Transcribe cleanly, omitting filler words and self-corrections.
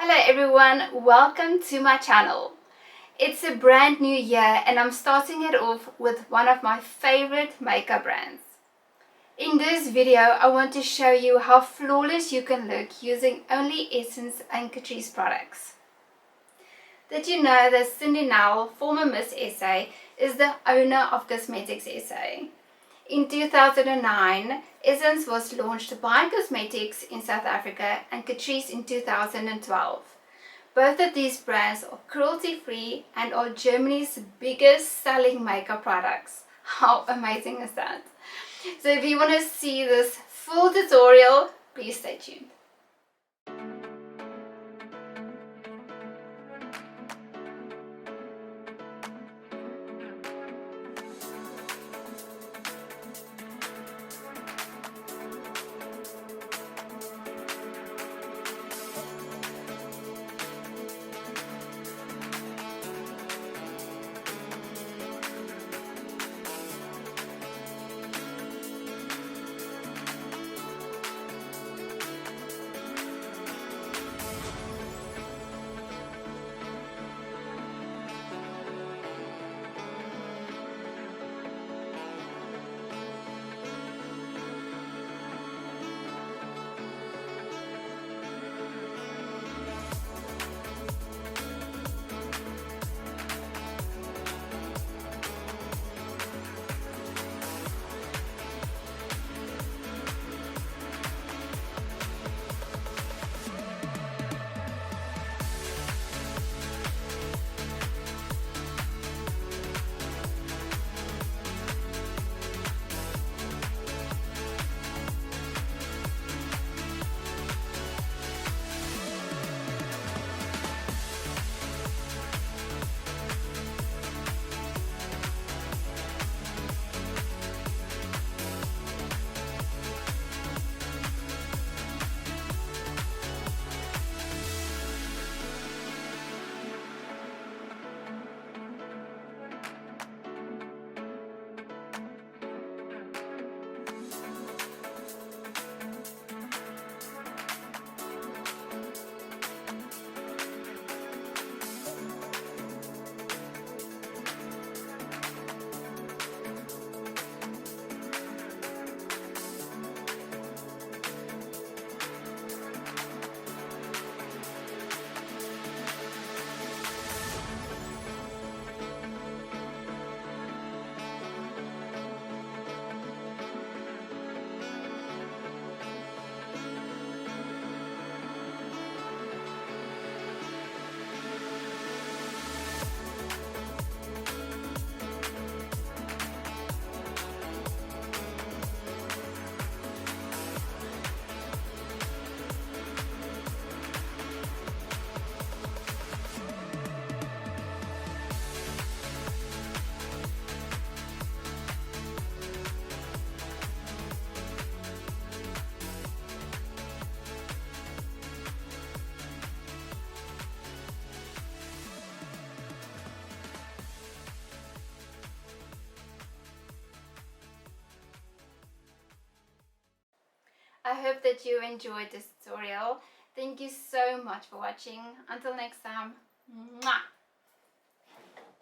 Hello everyone, welcome to my channel. It's a brand new year and I'm starting it off with one of my favorite makeup brands. In this video, I want to show you how flawless you can look using only Essence and Catrice products. Did you know that Cindy Nowell, former Miss SA, is the owner of cosmetixsa? In 2009, Essence was launched by Cosmetics in South Africa and Catrice in 2012. Both of these brands are cruelty-free and are Germany's biggest selling makeup products. How amazing is that? So if you want to see this full tutorial, please stay tuned. I hope that you enjoyed this tutorial. Thank you so much for watching. Until next time. Mwah!